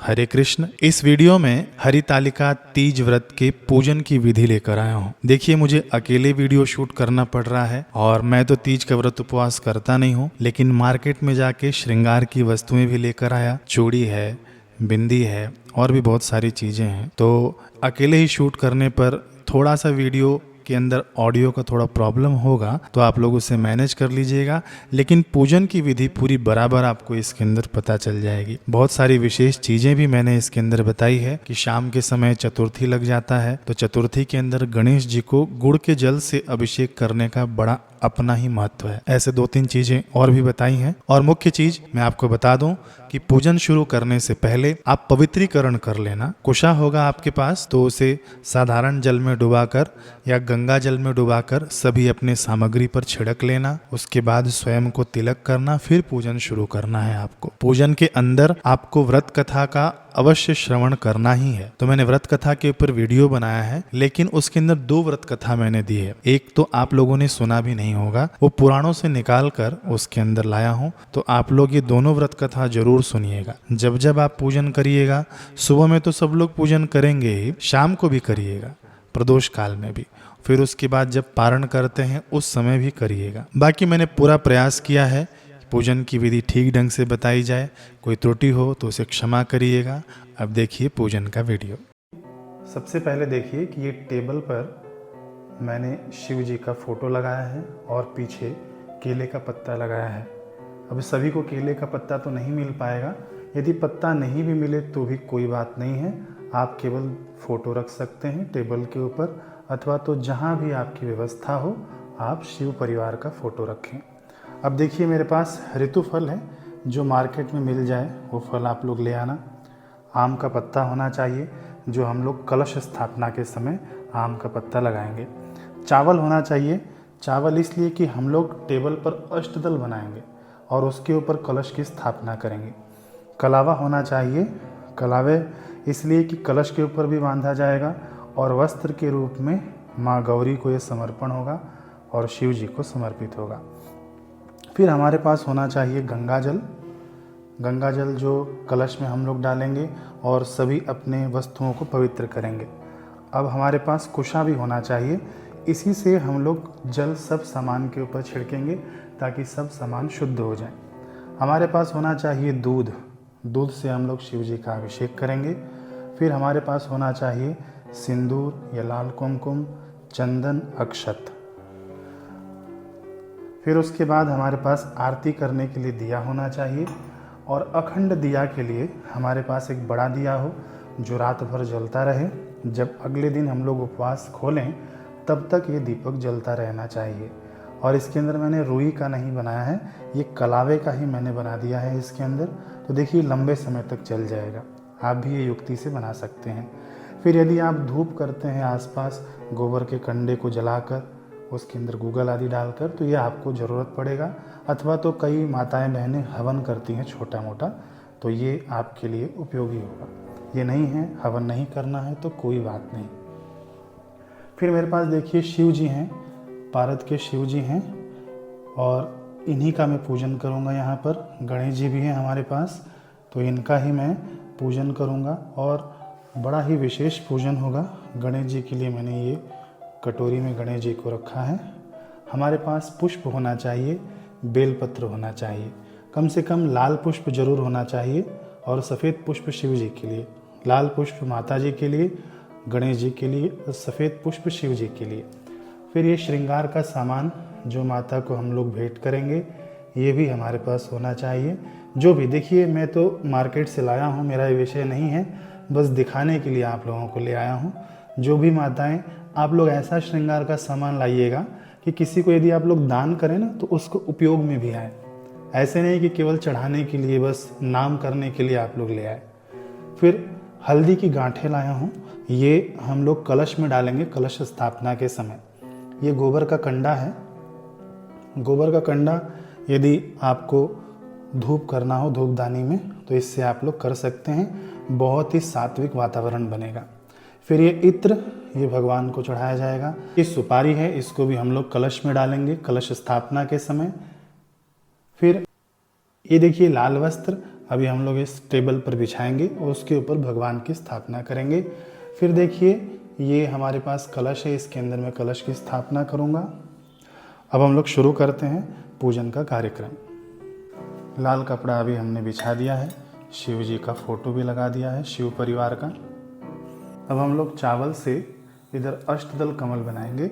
हरे कृष्ण। इस वीडियो में हरितालिका तीज व्रत के पूजन की विधि लेकर आया हूँ। देखिए, मुझे अकेले वीडियो शूट करना पड़ रहा है और मैं तो तीज का व्रत उपवास करता नहीं हूँ, लेकिन मार्केट में जाके श्रृंगार की वस्तुएं भी लेकर आया। चूड़ी है, बिंदी है और भी बहुत सारी चीजें हैं। तो अकेले ही शूट करने पर थोड़ा सा वीडियो के अंदर ऑडियो का थोड़ा प्रॉब्लम होगा, तो आप लोग उसे मैनेज कर लीजिएगा। लेकिन पूजन की विधि पूरी बराबर आपको इसके अंदर पता चल जाएगी। बहुत सारी विशेष चीजें भी मैंने इसके अंदर बताई है कि शाम के समय चतुर्थी लग जाता है, तो चतुर्थी के अंदर गणेश जी को गुड़ के जल से अभिषेक करने का बड़ा अपना ही महत्व है। ऐसे 2-3 चीजें और भी बताई हैं। और मुख्य चीज मैं आपको बता दूं कि पूजन शुरू करने से पहले आप पवित्रीकरण कर लेना। कुशा होगा आपके पास तो उसे साधारण जल में डुबाकर या गंगा जल में डुबाकर सभी अपने सामग्री पर छिड़क लेना। उसके बाद स्वयं को तिलक करना, फिर पूजन शुरू करना है आपको। पूजन के अंदर आपको व्रत कथा का अवश्य श्रवण करना ही है। तो मैंने व्रत कथा के ऊपर वीडियो बनाया है, लेकिन उसके अंदर 2 व्रत कथा मैंने दी है। एक तो आप लोगों ने सुना भी नहीं होगा, वो पुराणों से निकाल कर उसके अंदर लाया हूँ। तो आप लोग ये दोनों व्रत कथा जरूर सुनिएगा। जब जब आप पूजन करिएगा, सुबह में तो सब लोग पूजन करेंगे ही, शाम को भी करिएगा, प्रदोष काल में भी, फिर उसके बाद जब पारण करते हैं उस समय भी करिएगा। बाकी मैंने पूरा प्रयास किया है पूजन की विधि ठीक ढंग से बताई जाए। कोई त्रुटि हो तो उसे क्षमा करिएगा। अब देखिए पूजन का वीडियो। सबसे पहले देखिए कि ये टेबल पर मैंने शिव जी का फोटो लगाया है और पीछे केले का पत्ता लगाया है। अब सभी को केले का पत्ता तो नहीं मिल पाएगा, यदि पत्ता नहीं भी मिले तो भी कोई बात नहीं है, आप केवल फोटो रख सकते हैं टेबल के ऊपर, अथवा तो जहाँ भी आपकी व्यवस्था हो आप शिव परिवार का फोटो रखें। अब देखिए मेरे पास ऋतु फल है, जो मार्केट में मिल जाए वो फल आप लोग ले आना। आम का पत्ता होना चाहिए, जो हम लोग कलश स्थापना के समय आम का पत्ता लगाएंगे। चावल होना चाहिए, चावल इसलिए कि हम लोग टेबल पर अष्टदल बनाएंगे और उसके ऊपर कलश की स्थापना करेंगे। कलावा होना चाहिए, कलावे इसलिए कि कलश के ऊपर भी बांधा जाएगा और वस्त्र के रूप में माँ गौरी को ये समर्पण होगा और शिव जी को समर्पित होगा। फिर हमारे पास होना चाहिए गंगा जल, गंगा जल जो कलश में हम लोग डालेंगे और सभी अपने वस्तुओं को पवित्र करेंगे। अब हमारे पास कुशा भी होना चाहिए, इसी से हम लोग जल सब सामान के ऊपर छिड़केंगे ताकि सब सामान शुद्ध हो जाए। हमारे पास होना चाहिए दूध, दूध से हम लोग शिव जी का अभिषेक करेंगे। फिर हमारे पास होना चाहिए सिंदूर या लाल कुमकुम, चंदन, अक्षत। फिर उसके बाद हमारे पास आरती करने के लिए दिया होना चाहिए और अखंड दिया के लिए हमारे पास एक बड़ा दिया हो जो रात भर जलता रहे। जब अगले दिन हम लोग उपवास खोलें तब तक ये दीपक जलता रहना चाहिए। और इसके अंदर मैंने रुई का नहीं बनाया है, ये कलावे का ही मैंने बना दिया है इसके अंदर। तो देखिए लंबे समय तक चल जाएगा, आप भी ये युक्ति से बना सकते हैं। फिर यदि आप धूप करते हैं आसपास गोबर के कंडे को जलाकर, उसके अंदर गूगल आदि डालकर, तो ये आपको ज़रूरत पड़ेगा। अथवा तो कई माताएं बहनें हवन करती हैं छोटा मोटा, तो ये आपके लिए उपयोगी होगा। ये नहीं है, हवन नहीं करना है तो कोई बात नहीं। फिर मेरे पास देखिए शिव जी हैं, पार्वत के शिव जी हैं और इन्हीं का मैं पूजन करूँगा। यहाँ पर गणेश जी भी हैं हमारे पास, तो इनका ही मैं पूजन करूँगा और बड़ा ही विशेष पूजन होगा। गणेश जी के लिए मैंने ये कटोरी में गणेश जी को रखा है। हमारे पास पुष्प होना चाहिए, बेलपत्र होना चाहिए, कम से कम लाल पुष्प जरूर होना चाहिए और सफ़ेद पुष्प शिव जी के लिए, लाल पुष्प माता जी के लिए, गणेश जी के लिए और सफ़ेद पुष्प शिव जी के लिए। फिर ये श्रृंगार का सामान जो माता को हम लोग भेंट करेंगे, ये भी हमारे पास होना चाहिए। जो भी देखिए मैं तो मार्केट से लाया हूँ, मेरा ये विषय नहीं है, बस दिखाने के लिए आप लोगों को ले आया हूँ। जो भी माताएं, आप लोग ऐसा श्रृंगार का सामान लाइएगा कि किसी को यदि आप लोग दान करें ना तो उसको उपयोग में भी आए। ऐसे नहीं कि केवल चढ़ाने के लिए, बस नाम करने के लिए आप लोग ले आए। फिर हल्दी की गांठें लाया हूँ, ये हम लोग कलश में डालेंगे कलश स्थापना के समय। ये गोबर का कंडा है, गोबर का कंडा यदि आपको धूप करना हो धूपदानी में तो इससे आप लोग कर सकते हैं, बहुत ही सात्विक वातावरण बनेगा। फिर ये इत्र, ये भगवान को चढ़ाया जाएगा। ये सुपारी है, इसको भी हम लोग कलश में डालेंगे कलश स्थापना के समय। फिर ये देखिए लाल वस्त्र, अभी हम लोग इस टेबल पर बिछाएंगे और उसके ऊपर भगवान की स्थापना करेंगे। फिर देखिए ये हमारे पास कलश है, इसके अंदर मैं कलश की स्थापना करूँगा। अब हम लोग शुरू करते हैं पूजन का कार्यक्रम। लाल कपड़ा अभी हमने बिछा दिया है, शिव जी का फोटो भी लगा दिया है, शिव परिवार का। अब हम लोग चावल से इधर अष्टदल कमल बनाएंगे।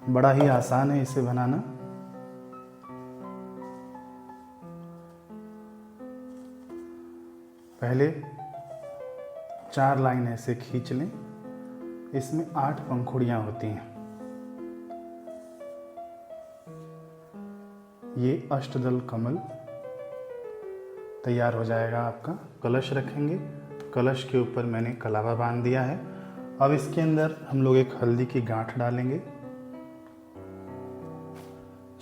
बड़ा ही आसान है इसे बनाना। पहले 4 लाइन ऐसे खींच लें। इसमें 8 पंखुड़ियां होती हैं। ये अष्टदल कमल तैयार हो जाएगा आपका। कलश रखेंगे, कलश के ऊपर मैंने कलावा बांध दिया है। अब इसके अंदर हम लोग एक हल्दी की गांठ डालेंगे,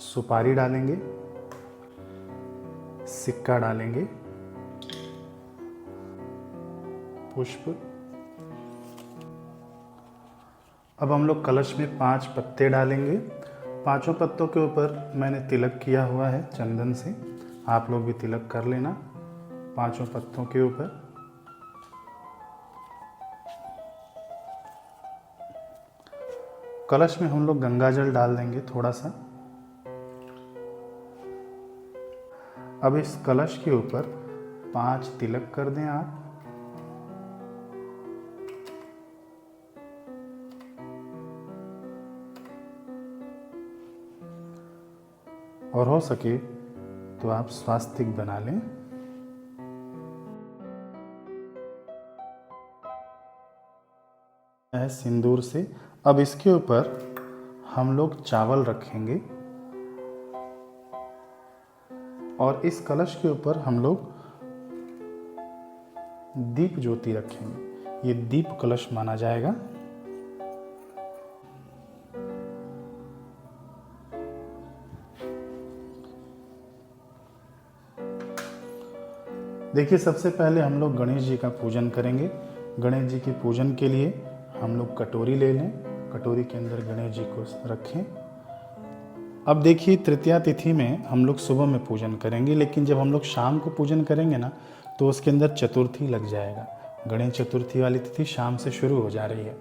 सुपारी डालेंगे, सिक्का डालेंगे, पुष्प। अब हम लोग कलश में 5 पत्ते डालेंगे। 5 पत्तों के ऊपर मैंने तिलक किया हुआ है चंदन से। आप लोग भी तिलक कर लेना 5 पत्तों के ऊपर। कलश में हम लोग गंगा जल डाल देंगे थोड़ा सा। अब इस कलश के ऊपर 5 तिलक कर दें आप। और हो सके तो आप स्वास्तिक बना लें। है सिंदूर से। अब इसके ऊपर हम लोग चावल रखेंगे और इस कलश के ऊपर हम लोग दीप ज्योति रखेंगे। ये दीप कलश माना जाएगा। देखिए सबसे पहले हम लोग गणेश जी का पूजन करेंगे। गणेश जी के पूजन के लिए हम लोग कटोरी ले लें। कटोरी के अंदर गणेश जी को रखें। अब देखिए तृतीया तिथि में हम लोग सुबह में पूजन करेंगे, लेकिन जब हम लोग शाम को पूजन करेंगे ना तो उसके अंदर चतुर्थी लग जाएगा। गणेश चतुर्थी वाली तिथि शाम से शुरू हो जा रही है।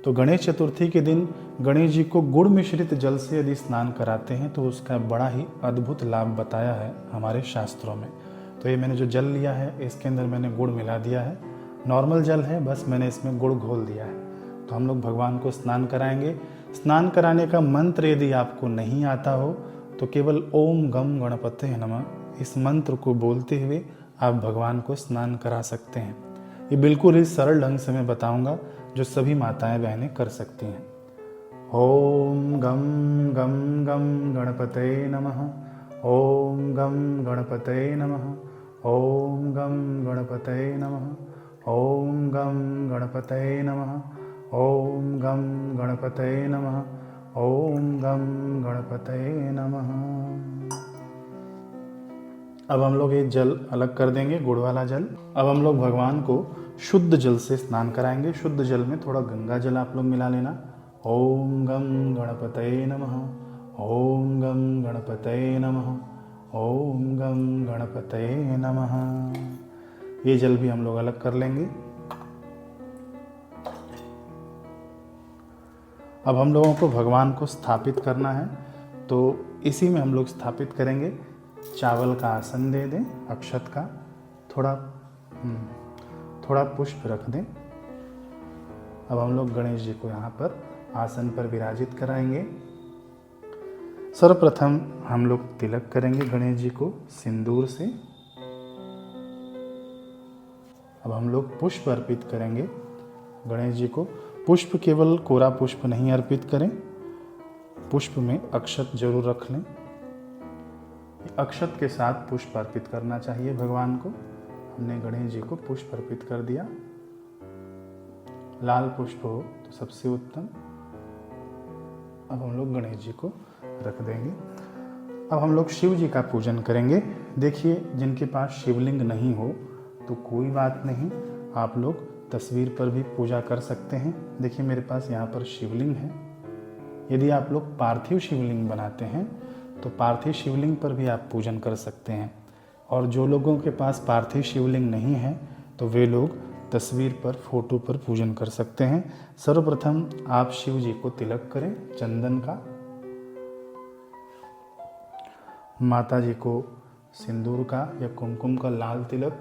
तो गणेश चतुर्थी के दिन गणेश जी को गुड़ मिश्रित जल से यदि स्नान कराते हैं तो उसका बड़ा ही अद्भुत लाभ बताया है हमारे शास्त्रों में। तो ये मैंने जो जल लिया है इसके अंदर मैंने गुड़ मिला दिया है। नॉर्मल जल है, बस मैंने इसमें गुड़ घोल दिया है। तो हम लोग भगवान को स्नान कराएंगे। स्नान कराने का मंत्र यदि आपको नहीं आता हो तो केवल ओम गम गणपते नमः इस मंत्र को बोलते हुए आप भगवान को स्नान करा सकते हैं। ये बिल्कुल ही सरल ढंग से मैं बताऊंगा जो सभी माताएं बहनें कर सकती हैं। ओम गम गम गम गणपते नमः। ओम गम गणपते नमः। ओम गम गणपते नमः। ओम गम गणपते नमः। ओम गम गणपते नमः। ओम गम गणपते नमः। अब हम लोग ये जल अलग कर देंगे, गुड़ वाला जल। अब हम लोग भगवान को शुद्ध जल से स्नान कराएंगे। शुद्ध जल में थोड़ा गंगा जल आप लोग मिला लेना। ओम गम गणपते नमः। ओम गम गणपते नमः। ओम गम गणपते नमः। ये जल भी हम लोग अलग कर लेंगे। अब हम लोगों को भगवान को स्थापित करना है, तो इसी में हम लोग स्थापित करेंगे। चावल का आसन दे दें, अक्षत का थोड़ा पुष्प रख दें। अब हम लोग गणेश जी को यहाँ पर आसन पर विराजित कराएंगे। सर्वप्रथम हम लोग तिलक करेंगे गणेश जी को सिंदूर से। अब हम लोग पुष्प अर्पित करेंगे गणेश जी को। पुष्प केवल कोरा पुष्प नहीं अर्पित करें, पुष्प में अक्षत जरूर रख लें। अक्षत के साथ पुष्प अर्पित करना चाहिए भगवान को। हमने गणेश जी को पुष्प अर्पित कर दिया। लाल पुष्प हो तो सबसे उत्तम। अब हम लोग गणेश जी को रख देंगे। अब हम लोग शिव जी का पूजन करेंगे। देखिए जिनके पास शिवलिंग नहीं हो तो कोई बात नहीं, आप लोग तस्वीर पर भी पूजा कर सकते हैं। देखिए मेरे पास यहाँ पर शिवलिंग है। यदि आप लोग पार्थिव शिवलिंग बनाते हैं तो पार्थिव शिवलिंग पर भी आप पूजन कर सकते हैं। और जो लोगों के पास पार्थिव शिवलिंग नहीं है तो वे लोग तस्वीर पर, फोटो पर पूजन कर सकते हैं। सर्वप्रथम आप शिव जी को तिलक करें चंदन का, माता जी को सिंदूर का या कुमकुम का लाल तिलक,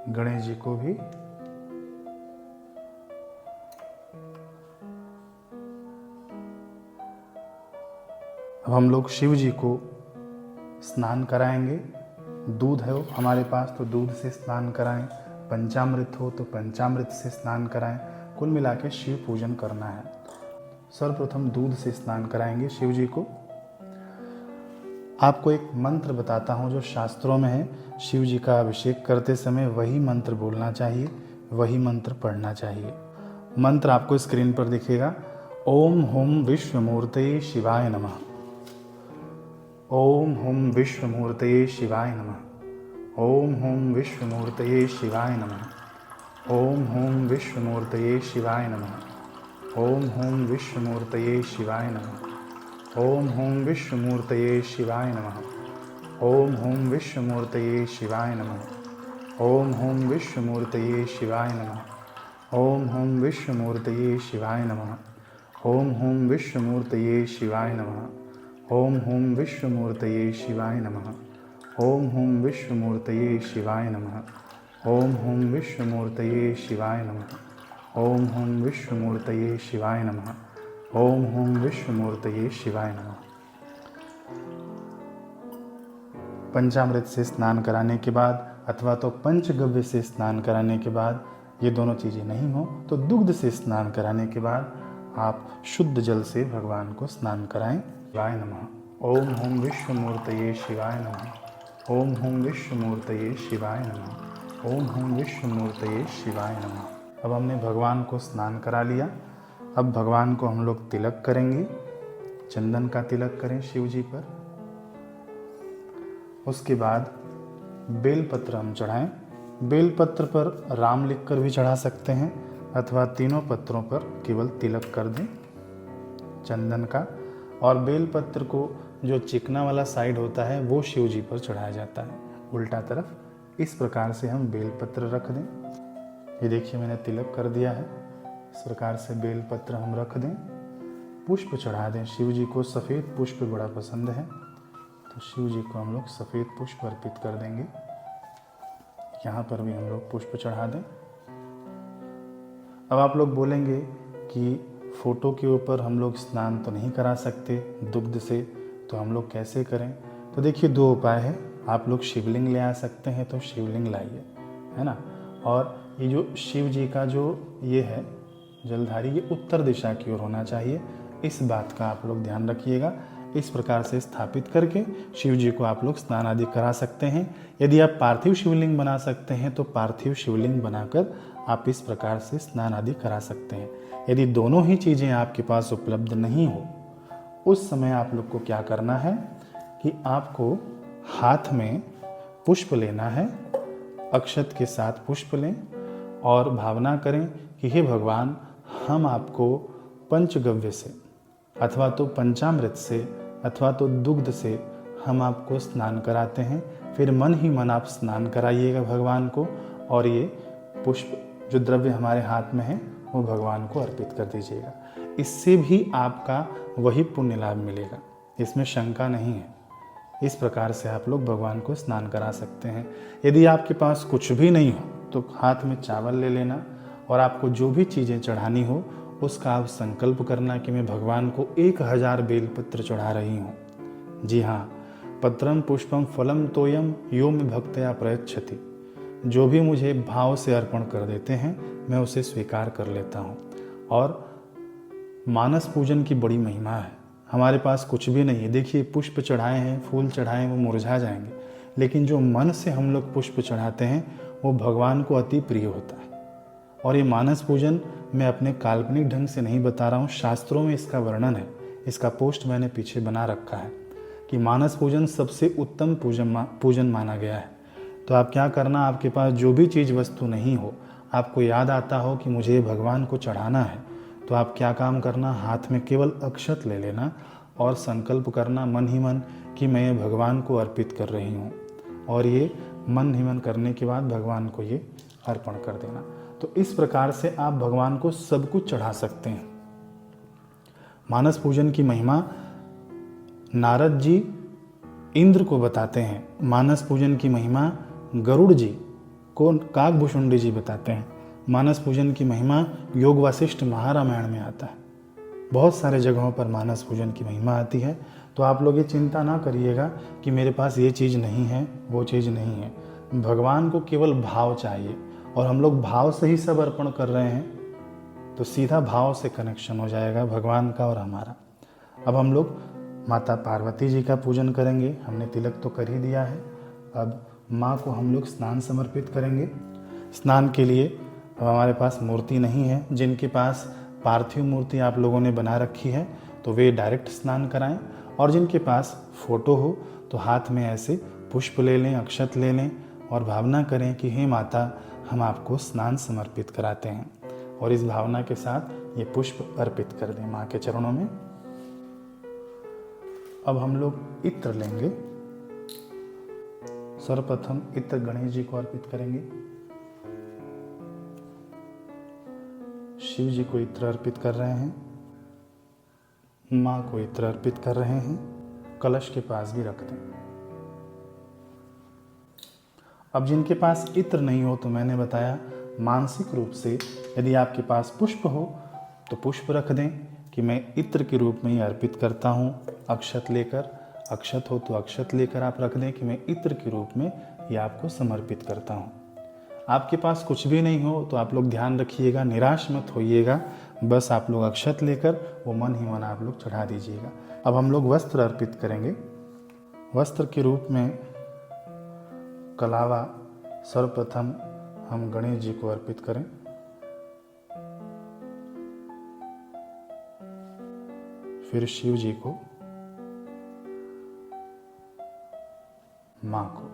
गणेश जी को भी, अब हम लोग शिव जी को स्नान कराएंगे। दूध है हमारे पास तो दूध से स्नान कराएं, पंचामृत हो तो पंचामृत से स्नान कराएं। कुल मिला के शिव पूजन करना है। सर्वप्रथम दूध से स्नान कराएंगे शिव जी को। आपको एक मंत्र बताता हूँ जो शास्त्रों में है। शिव जी का अभिषेक करते समय वही मंत्र बोलना चाहिए, वही मंत्र पढ़ना चाहिए। मंत्र आपको स्क्रीन पर दिखेगा। ओम हुम विश्वमूर्तये शिवाय नमः। ओम हुम विश्वमूर्तये शिवाय नमः। ओम हुम विश्वमूर्तये शिवाय नमः। ओम हुम विश्वमूर्तये शिवाय नमः। ओम हुम विश्वमूर्तये शिवाय नमः। ओम हुम विश्वमूर्तये शिवाय नमः। ओम हुम विश्वमूर्तये शिवाय नमः। ओम हुम विश्वमूर्तये शिवाय नमः। ओम हुम विश्वमूर्तये शिवाय नमः। ओम हुम विश्वमूर्तये शिवाय नमः। ओम हुम विश्वमूर्तये शिवाय नमः। ओम हुम विश्वमूर्तये शिवाय नमः। ओम हुम विश्वमूर्तये शिवाय नमः। ओम हुम विश्वमूर्तये शिवाय नमः। ओम हुम विश्वमूर्तये शिवाय नमः। पंचामृत से स्नान कराने के बाद अथवा तो पंचगव्य से स्नान कराने के बाद, ये दोनों चीज़ें नहीं हो तो दुग्ध से स्नान कराने के बाद आप शुद्ध जल से भगवान को स्नान कराएं। शिवाय नमः। ओम हुम विश्वमूर्तये शिवाय नमः। ओम हुम विश्वमूर्तये शिवाय नमः। ओम हुम विश्वमूर्तये शिवाय नमः। अब हमने भगवान को स्नान करा लिया। अब भगवान को हम लोग तिलक करेंगे, चंदन का तिलक करें शिव जी पर। उसके बाद बेलपत्र हम चढ़ाएं। बेलपत्र पर राम लिखकर भी चढ़ा सकते हैं अथवा तीनों पत्रों पर केवल तिलक कर दें चंदन का। और बेलपत्र को जो चिकना वाला साइड होता है वो शिव जी पर चढ़ाया जाता है उल्टा तरफ। इस प्रकार से हम बेलपत्र रख दें। ये देखिए मैंने तिलक कर दिया है। इस प्रकार से बेलपत्र हम रख दें। पुष्प चढ़ा दें। शिव जी को सफ़ेद पुष्प बड़ा पसंद है तो शिव जी को हम लोग सफ़ेद पुष्प अर्पित कर देंगे। यहाँ पर भी हम लोग पुष्प चढ़ा दें। अब आप लोग बोलेंगे कि फ़ोटो के ऊपर हम लोग स्नान तो नहीं करा सकते दुग्ध से, तो हम लोग कैसे करें? तो देखिए दो उपाय है। आप लोग शिवलिंग ले आ सकते हैं तो शिवलिंग लाइए, है ना। और ये जो शिव जी का जो ये है जलधारी, ये उत्तर दिशा की ओर होना चाहिए। इस बात का आप लोग ध्यान रखिएगा। इस प्रकार से स्थापित करके शिव जी को आप लोग स्नान आदि करा सकते हैं। यदि आप पार्थिव शिवलिंग बना सकते हैं तो पार्थिव शिवलिंग बनाकर आप इस प्रकार से स्नान आदि करा सकते हैं। यदि दोनों ही चीज़ें आपके पास उपलब्ध नहीं हो, उस समय आप लोग को क्या करना है कि आपको हाथ में पुष्प लेना है, अक्षत के साथ पुष्प लें और भावना करें कि हे भगवान, हम आपको पंचगव्य से अथवा तो पंचामृत से अथवा तो दुग्ध से हम आपको स्नान कराते हैं। फिर मन ही मन आप स्नान कराइएगा भगवान को और ये पुष्प जो द्रव्य हमारे हाथ में है वो भगवान को अर्पित कर दीजिएगा। इससे भी आपका वही पुण्य लाभ मिलेगा, इसमें शंका नहीं है। इस प्रकार से आप लोग भगवान को स्नान करा सकते हैं। यदि आपके पास कुछ भी नहीं हो तो हाथ में चावल ले लेना और आपको जो भी चीज़ें चढ़ानी हो उसका आप संकल्प करना कि मैं भगवान को 1000 बेलपत्र चढ़ा रही हूँ। जी हाँ, पत्रम पुष्पम फलम तोयम यो में भक्तया प्रयच्छति। जो भी मुझे भाव से अर्पण कर देते हैं मैं उसे स्वीकार कर लेता हूँ। और मानस पूजन की बड़ी महिमा है। हमारे पास कुछ भी नहीं है, देखिए पुष्प चढ़ाए हैं, फूल चढ़ाए हैं, वो मुरझा जाएंगे, लेकिन जो मन से हम लोग पुष्प चढ़ाते हैं वो भगवान को अति प्रिय होता है। और ये मानस पूजन मैं अपने काल्पनिक ढंग से नहीं बता रहा हूँ, शास्त्रों में इसका वर्णन है। इसका पोस्ट मैंने पीछे बना रखा है कि मानस पूजन सबसे उत्तम पूजन माना गया है। तो आप क्या करना, आपके पास जो भी चीज़ वस्तु नहीं हो, आपको याद आता हो कि मुझे भगवान को चढ़ाना है, तो आप क्या काम करना, हाथ में केवल अक्षत ले लेना और संकल्प करना मन ही मन कि मैं ये भगवान को अर्पित कर रही हूँ, और ये मन ही मन करने के बाद भगवान को ये अर्पण कर देना। तो इस प्रकार से आप भगवान को सब कुछ चढ़ा सकते हैं। मानस पूजन की महिमा नारद जी इंद्र को बताते हैं। मानस पूजन की महिमा गरुड़ जी को काकभूषुंडी जी बताते हैं। मानस पूजन की महिमा योग वासिष्ठ महारामायण में आता है। बहुत सारे जगहों पर मानस पूजन की महिमा आती है। तो आप लोग ये चिंता ना करिएगा कि मेरे पास ये चीज़ नहीं है, वो चीज़ नहीं है। भगवान को केवल भाव चाहिए, और हम लोग भाव से ही सब अर्पण कर रहे हैं, तो सीधा भाव से कनेक्शन हो जाएगा भगवान का और हमारा। अब हम लोग माता पार्वती जी का पूजन करेंगे। हमने तिलक तो कर ही दिया है। अब माँ को हम लोग स्नान समर्पित करेंगे। स्नान के लिए अब हमारे पास मूर्ति नहीं है। जिनके पास पार्थिव मूर्ति आप लोगों ने बना रखी है तो वे डायरेक्ट स्नान कराएं, और जिनके पास फोटो हो तो हाथ में ऐसे पुष्प ले लें, अक्षत ले लें, और भावना करें कि हे माता, हम आपको स्नान समर्पित कराते हैं, और इस भावना के साथ ये पुष्प अर्पित कर दें माँ के चरणों में। अब हम लोग इत्र लेंगे। सर्वप्रथम इत्र गणेश जी को अर्पित करेंगे। शिव जी को इत्र अर्पित कर रहे हैं। माँ को इत्र अर्पित कर रहे हैं। कलश के पास भी रख दें। अब जिनके पास इत्र नहीं हो तो मैंने बताया मानसिक रूप से यदि आपके पास पुष्प हो तो पुष्प रख दें कि मैं इत्र के रूप में ही अर्पित करता हूँ। अक्षत लेकर, अक्षत हो तो अक्षत लेकर आप रख दें कि मैं इत्र के रूप में ये आपको समर्पित करता हूँ। आपके पास कुछ भी नहीं हो तो आप लोग ध्यान रखिएगा, निराश मत होइएगा। बस आप लोग अक्षत लेकर वो मन ही मन आप लोग चढ़ा दीजिएगा। अब हम लोग वस्त्र अर्पित करेंगे। वस्त्र के रूप में कलावा सर्वप्रथम हम गणेश जी को अर्पित करें। फिर शिव जी को, मां को।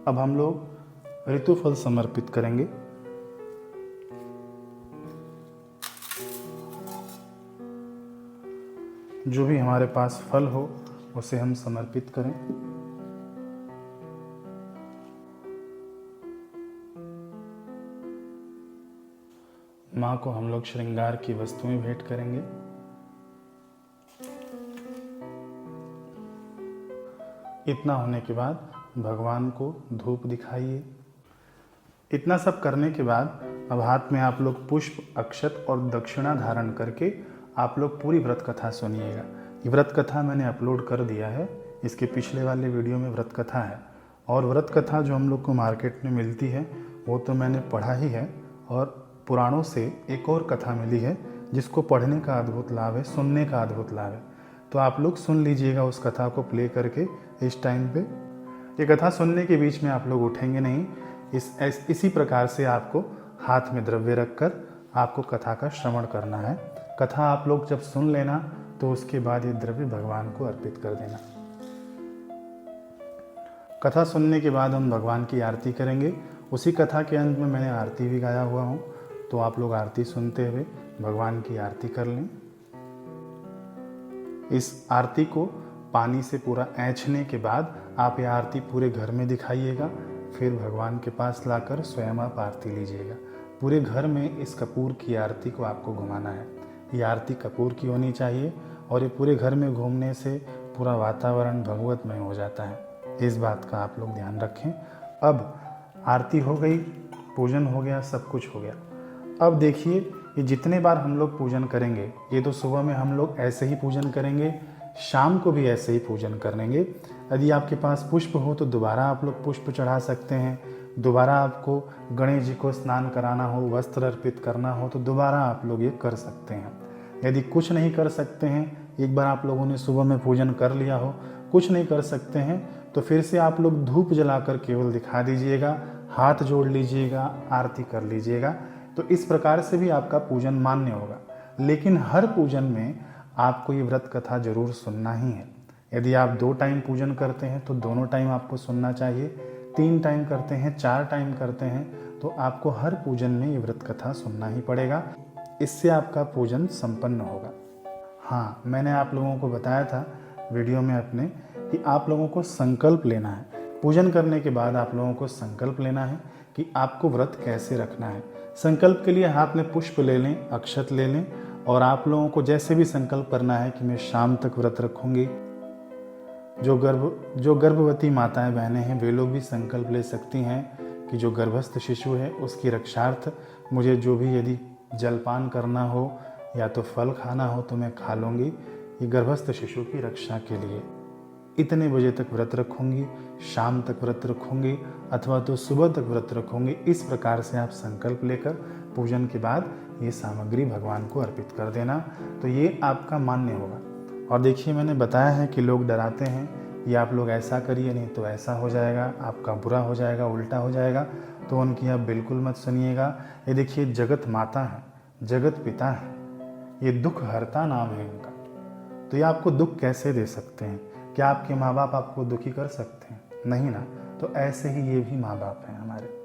अब हम लोग ऋतुफल समर्पित करेंगे। जो भी हमारे पास फल हो उसे हम समर्पित करें। मां को हम लोग श्रृंगार की वस्तुएं भेंट करेंगे। इतना होने के बाद भगवान को धूप दिखाइए। इतना सब करने के बाद अब हाथ में आप लोग पुष्प, अक्षत और दक्षिणा धारण करके आप लोग पूरी व्रत कथा सुनिएगा। ये व्रत कथा मैंने अपलोड कर दिया है। इसके पिछले वाले वीडियो में व्रत कथा है, और व्रत कथा जो हम लोग को मार्केट में मिलती है वो तो मैंने पढ़ा ही है, और पुराणों से एक और कथा मिली है जिसको पढ़ने का अद्भुत लाभ है, सुनने का अद्भुत लाभ है। तो आप लोग सुन लीजिएगा उस कथा को प्ले करके इस टाइम पे। ये कथा सुनने के बीच में आप लोग उठेंगे नहीं। इसी प्रकार से आपको हाथ में द्रव्य रखकर आपको कथा का श्रवण करना है। कथा आप लोग जब सुन लेना तो उसके बाद ये द्रव्य भगवान को अर्पित कर देना। कथा सुनने के बाद हम भगवान की आरती करेंगे। उसी कथा के अंत में मैंने आरती भी गाया हुआ हूँ, तो आप लोग आरती सुनते हुए भगवान की आरती कर लें। इस आरती को पानी से पूरा ऐंछने के बाद आप ये आरती पूरे घर में दिखाइएगा। फिर भगवान के पास लाकर स्वयं आप आरती लीजिएगा। पूरे घर में इस कपूर की आरती को आपको घुमाना है। ये आरती कपूर की होनी चाहिए, और ये पूरे घर में घूमने से पूरा वातावरण भगवतमय हो जाता है। इस बात का आप लोग ध्यान रखें। अब आरती हो गई, पूजन हो गया, सब कुछ हो गया। अब देखिए ये जितने बार हम लोग पूजन करेंगे, ये तो सुबह में हम लोग ऐसे ही पूजन करेंगे, शाम को भी ऐसे ही पूजन करेंगे। यदि आपके पास पुष्प हो तो दोबारा आप लोग पुष्प चढ़ा सकते हैं। दोबारा आपको गणेश जी को स्नान कराना हो, वस्त्र अर्पित करना हो तो दोबारा आप लोग ये कर सकते हैं। यदि कुछ नहीं कर सकते हैं, एक बार आप लोगों ने सुबह में पूजन कर लिया हो, कुछ नहीं कर सकते हैं, तो फिर से आप लोग धूप जलाकर केवल दिखा दीजिएगा, हाथ जोड़ लीजिएगा, आरती कर लीजिएगा। तो इस प्रकार से भी आपका पूजन मान्य होगा। लेकिन हर पूजन में आपको ये व्रत कथा जरूर सुनना ही है। यदि आप 2 टाइम पूजन करते हैं तो दोनों टाइम आपको सुनना चाहिए। 3 टाइम करते हैं, 4 टाइम करते हैं, तो आपको हर पूजन में ये व्रत कथा सुनना ही पड़ेगा। इससे आपका पूजन संपन्न होगा। हाँ, मैंने आप लोगों को बताया था वीडियो में अपने कि आप लोगों को संकल्प लेना है। पूजन करने के बाद आप लोगों को संकल्प लेना है कि आपको व्रत कैसे रखना है। संकल्प के लिए हाथ में पुष्प ले लें, अक्षत ले लें और आप लोगों को जैसे भी संकल्प करना है कि मैं शाम तक व्रत रखूँगी। जो गर्भवती माताएं बहनें हैं वे लोग भी संकल्प ले सकती हैं कि जो गर्भस्थ शिशु है उसकी रक्षार्थ मुझे जो भी यदि जलपान करना हो या तो फल खाना हो तो मैं खा लूँगी, ये गर्भस्थ शिशु की रक्षा के लिए। इतने बजे तक व्रत रखूँगी, शाम तक व्रत रखूँगी अथवा तो सुबह तक व्रत रखूँगी। इस प्रकार से आप संकल्प लेकर पूजन के बाद ये सामग्री भगवान को अर्पित कर देना, तो ये आपका मान्य होगा। और देखिए, मैंने बताया है कि लोग डराते हैं कि आप लोग ऐसा करिए नहीं तो ऐसा हो जाएगा, आपका बुरा हो जाएगा, उल्टा हो जाएगा, तो उनकी आप बिल्कुल मत सुनिएगा। ये देखिए, जगत माता है, जगत पिता है, ये दुख हरता नाम है इनका। तो ये आपको दुख कैसे दे सकते हैं? क्या आपके माँ बाप आपको दुखी कर सकते हैं? नहीं ना। तो ऐसे ही ये भी माँ बाप हैं हमारे।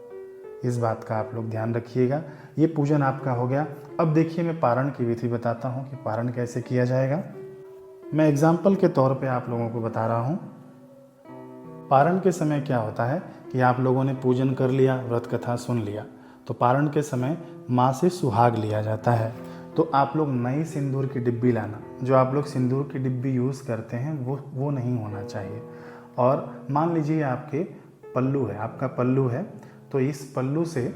इस बात का आप लोग ध्यान रखिएगा। ये पूजन आपका हो गया। अब देखिए, मैं पारण की विधि बताता हूँ कि पारण कैसे किया जाएगा। मैं एग्जाम्पल के तौर पे आप लोगों को बता रहा हूँ। पारण के समय क्या होता है कि आप लोगों ने पूजन कर लिया, व्रत कथा सुन लिया, तो पारण के समय माँ से सुहाग लिया जाता है। तो आप लोग नई सिंदूर की डिब्बी लाना। जो आप लोग सिंदूर की डिब्बी यूज़ करते हैं वो नहीं होना चाहिए। और मान लीजिए आपके पल्लू है, आपका पल्लू है, तो इस पल्लू से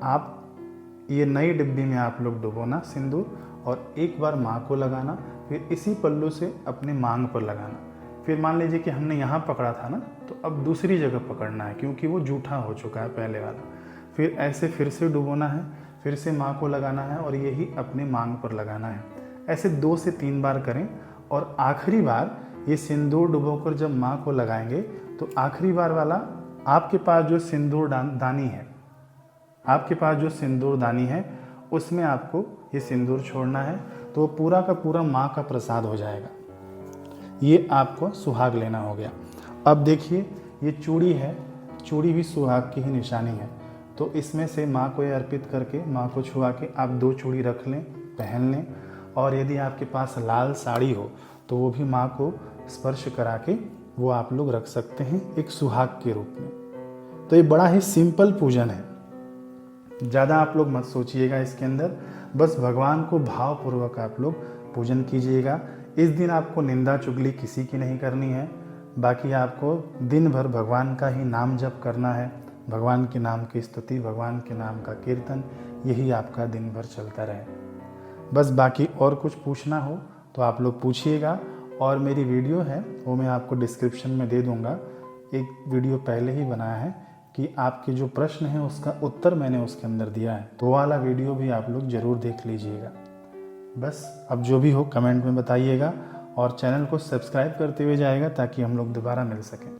आप ये नई डिब्बी में आप लोग डुबोना सिंदूर और एक बार माँ को लगाना, फिर इसी पल्लू से अपने मांग पर लगाना। फिर मान लीजिए कि हमने यहाँ पकड़ा था ना, तो अब दूसरी जगह पकड़ना है क्योंकि वो जूठा हो चुका है पहले वाला। फिर ऐसे फिर से डुबोना है, फिर से माँ को लगाना है और यही अपने मांग पर लगाना है। ऐसे 2 से 3 बार करें और आखिरी बार ये सिंदूर डुबोकर जब माँ को लगाएंगे तो आखिरी बार वाला आपके पास जो सिंदूर दानी है, आपके पास जो सिंदूर दानी है उसमें आपको ये सिंदूर छोड़ना है, तो वो पूरा का पूरा माँ का प्रसाद हो जाएगा। ये आपको सुहाग लेना हो गया। अब देखिए, ये चूड़ी है, चूड़ी भी सुहाग की ही निशानी है। तो इसमें से माँ को ये अर्पित करके, माँ को छुआ के आप 2 चूड़ी रख लें, पहन लें। और यदि आपके पास लाल साड़ी हो तो वो भी माँ को स्पर्श करा के वो आप लोग रख सकते हैं एक सुहाग के रूप में। तो ये बड़ा ही सिंपल पूजन है, ज़्यादा आप लोग मत सोचिएगा इसके अंदर। बस भगवान को भावपूर्वक आप लोग पूजन कीजिएगा। इस दिन आपको निंदा चुगली किसी की नहीं करनी है। बाकी आपको दिन भर भगवान का ही नाम जप करना है, भगवान के नाम की स्तुति, भगवान के नाम का कीर्तन, यही आपका दिन भर चलता रहे। बस बाकी और कुछ पूछना हो तो आप लोग पूछिएगा। और मेरी वीडियो है वो मैं आपको डिस्क्रिप्शन में दे दूँगा। एक वीडियो पहले ही बनाया है कि आपके जो प्रश्न हैं उसका उत्तर मैंने उसके अंदर दिया है, तो वाला वीडियो भी आप लोग ज़रूर देख लीजिएगा। बस अब जो भी हो कमेंट में बताइएगा और चैनल को सब्सक्राइब करते हुए जाएगा ताकि हम लोग दोबारा मिल सकें।